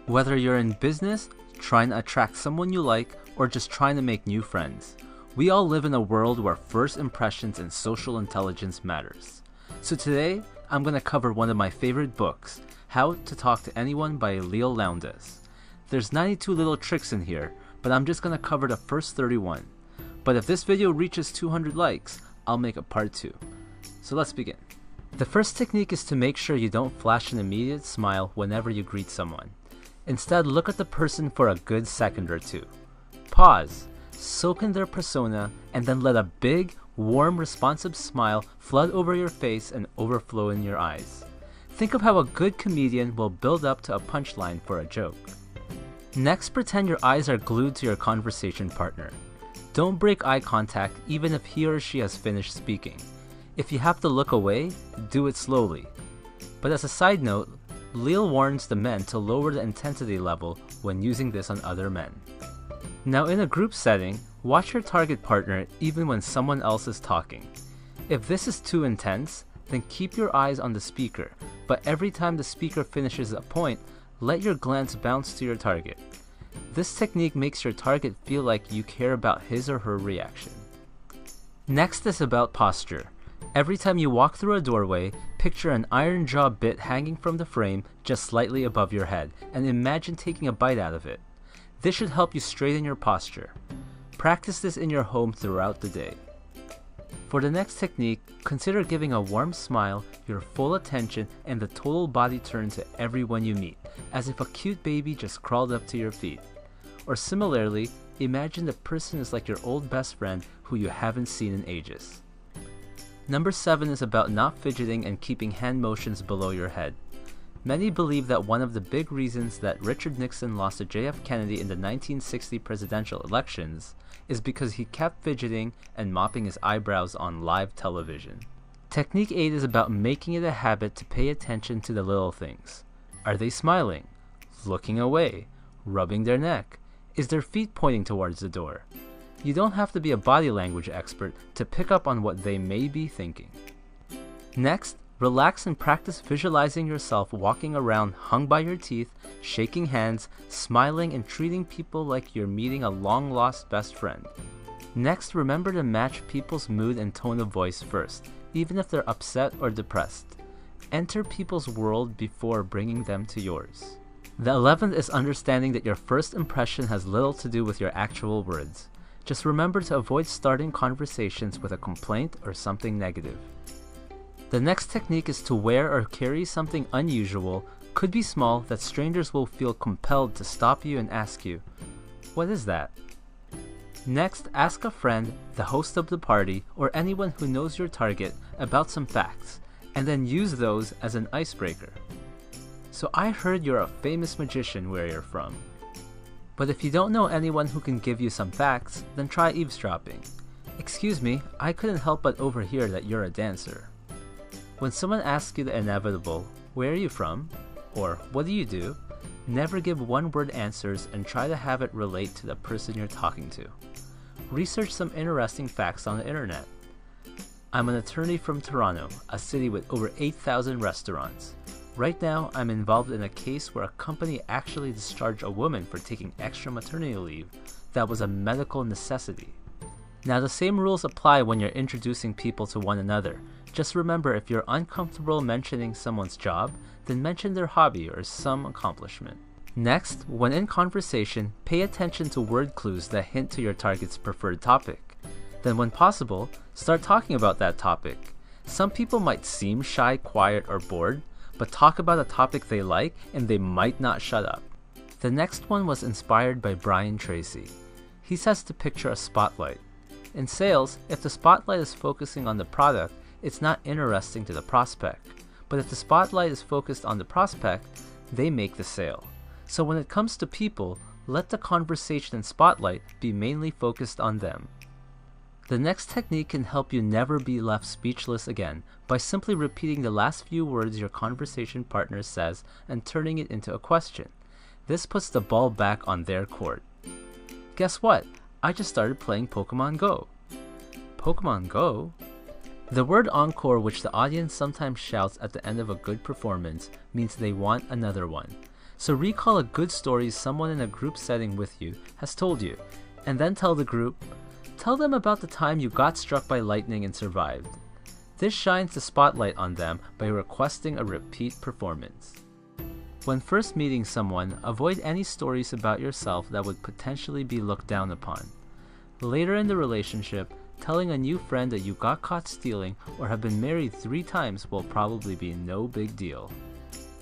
Whether you're in business, trying to attract someone you like, or just trying to make new friends, we all live in a world where first impressions and social intelligence matters. So today, I'm going to cover one of my favorite books, How to Talk to Anyone by Leil Lowndes. There's 92 little tricks in here, but I'm just going to cover the first 31. But if this video reaches 200 likes, I'll make a part 2. So let's begin. The first technique is to make sure you don't flash an immediate smile whenever you greet someone. Instead, look at the person for a good second or two. Pause, soak in their persona, and then let a big, warm, responsive smile flood over your face and overflow in your eyes. Think of how a good comedian will build up to a punchline for a joke. Next, pretend your eyes are glued to your conversation partner. Don't break eye contact even if he or she has finished speaking. If you have to look away, do it slowly. But as a side note, Leil warns the men to lower the intensity level when using this on other men. Now in a group setting, watch your target partner even when someone else is talking. If this is too intense, then keep your eyes on the speaker, but every time the speaker finishes a point, let your glance bounce to your target. This technique makes your target feel like you care about his or her reaction. Next is about posture. Every time you walk through a doorway, picture an iron jaw bit hanging from the frame just slightly above your head, and imagine taking a bite out of it. This should help you straighten your posture. Practice this in your home throughout the day. For the next technique, consider giving a warm smile, your full attention, and the total body turn to everyone you meet, as if a cute baby just crawled up to your feet. Or similarly, imagine the person is like your old best friend who you haven't seen in ages. Number 7 is about not fidgeting and keeping hand motions below your head. Many believe that one of the big reasons that Richard Nixon lost to JF Kennedy in the 1960 presidential elections is because he kept fidgeting and mopping his eyebrows on live television. Technique 8 is about making it a habit to pay attention to the little things. Are they smiling? Looking away? Rubbing their neck? Is their feet pointing towards the door? You don't have to be a body language expert to pick up on what they may be thinking. Next, relax and practice visualizing yourself walking around hung by your teeth, shaking hands, smiling, and treating people like you're meeting a long-lost best friend. Next, remember to match people's mood and tone of voice first, even if they're upset or depressed. Enter people's world before bringing them to yours. The 11th is understanding that your first impression has little to do with your actual words. Just remember to avoid starting conversations with a complaint or something negative. The next technique is to wear or carry something unusual, could be small, that strangers will feel compelled to stop you and ask you, "What is that?" Next, ask a friend, the host of the party, or anyone who knows your target about some facts, and then use those as an icebreaker. "So I heard you're a famous magician where you're from." But if you don't know anyone who can give you some facts, then try eavesdropping. "Excuse me, I couldn't help but overhear that you're a dancer." When someone asks you the inevitable, "Where are you from?" or "What do you do?" never give one-word answers and try to have it relate to the person you're talking to. Research some interesting facts on the internet. I'm an attorney from Toronto, a city with over 8,000 restaurants. Right now, I'm involved in a case where a company actually discharged a woman for taking extra maternity leave that was a medical necessity. Now, the same rules apply when you're introducing people to one another. Just remember, if you're uncomfortable mentioning someone's job, then mention their hobby or some accomplishment. Next, when in conversation, pay attention to word clues that hint to your target's preferred topic. Then when possible, start talking about that topic. Some people might seem shy, quiet, or bored, but talk about a topic they like and they might not shut up. The next one was inspired by Brian Tracy. He says to picture a spotlight. In sales, if the spotlight is focusing on the product, it's not interesting to the prospect. But if the spotlight is focused on the prospect, they make the sale. So when it comes to people, let the conversation and spotlight be mainly focused on them. The next technique can help you never be left speechless again by simply repeating the last few words your conversation partner says and turning it into a question. This puts the ball back on their court. Guess what? I just started playing Pokemon Go. Pokemon Go? The word encore, which the audience sometimes shouts at the end of a good performance, means they want another one. So recall a good story someone in a group setting with you has told you, and then tell the group, tell them about the time you got struck by lightning and survived. This shines the spotlight on them by requesting a repeat performance. When first meeting someone, avoid any stories about yourself that would potentially be looked down upon. Later in the relationship, telling a new friend that you got caught stealing or have been married 3 times will probably be no big deal.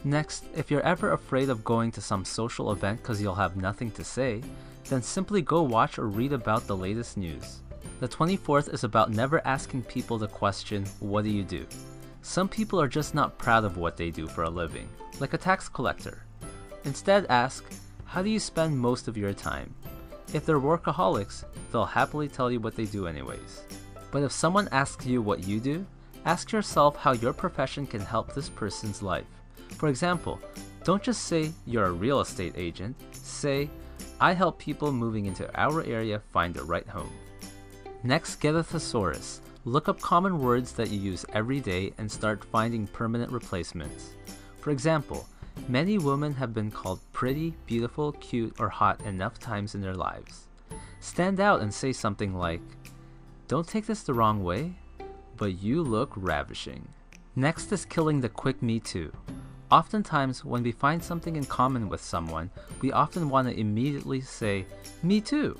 Next, if you're ever afraid of going to some social event because you'll have nothing to say, then simply go watch or read about the latest news. The 24th is about never asking people the question, what do you do? Some people are just not proud of what they do for a living, like a tax collector. Instead ask, how do you spend most of your time? If they're workaholics, they'll happily tell you what they do anyways. But if someone asks you what you do, ask yourself how your profession can help this person's life. For example, don't just say you're a real estate agent, say, I help people moving into our area find the right home. Next, get a thesaurus. Look up common words that you use every day and start finding permanent replacements. For example, many women have been called pretty, beautiful, cute, or hot enough times in their lives. Stand out and say something like, don't take this the wrong way, but you look ravishing. Next is killing the quick me too. Oftentimes, when we find something in common with someone, we often want to immediately say, me too.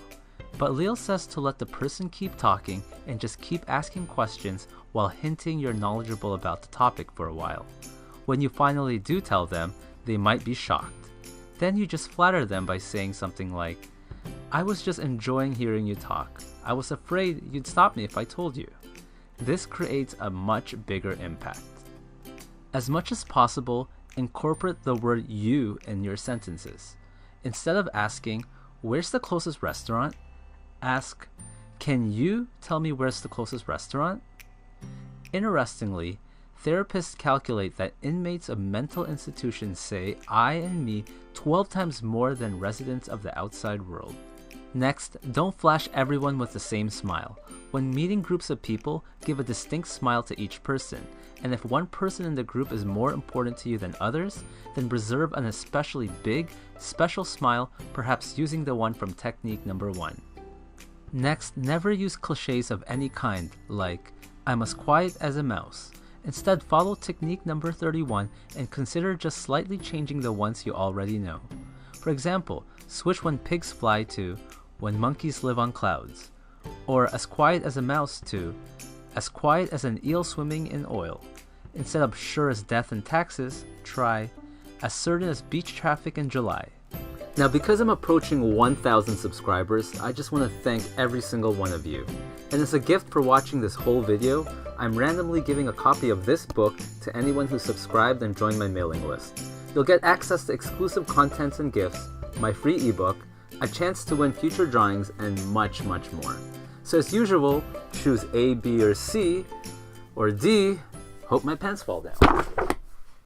But Leil says to let the person keep talking and just keep asking questions while hinting you're knowledgeable about the topic for a while. When you finally do tell them, they might be shocked. Then you just flatter them by saying something like, I was just enjoying hearing you talk. I was afraid you'd stop me if I told you. This creates a much bigger impact. As much as possible, incorporate the word you in your sentences. Instead of asking, where's the closest restaurant? Ask, can you tell me where's the closest restaurant? Interestingly, therapists calculate that inmates of mental institutions say I and me 12 times more than residents of the outside world. Next, don't flash everyone with the same smile. When meeting groups of people, give a distinct smile to each person, and if one person in the group is more important to you than others, then reserve an especially big, special smile, perhaps using the one from technique number 1. Next, never use cliches of any kind, like, I'm as quiet as a mouse. Instead, follow technique number 31 and consider just slightly changing the ones you already know. For example, switch when pigs fly to, when monkeys live on clouds. Or as quiet as a mouse to, as quiet as an eel swimming in oil. Instead of sure as death and taxes, try, as certain as beach traffic in July. Now, because I'm approaching 1,000 subscribers, I just want to thank every single one of you. And as a gift for watching this whole video, I'm randomly giving a copy of this book to anyone who subscribed and joined my mailing list. You'll get access to exclusive contents and gifts, my free ebook, a chance to win future drawings, and much, much more. So as usual, choose A, B, or C, or D. Hope my pants fall down.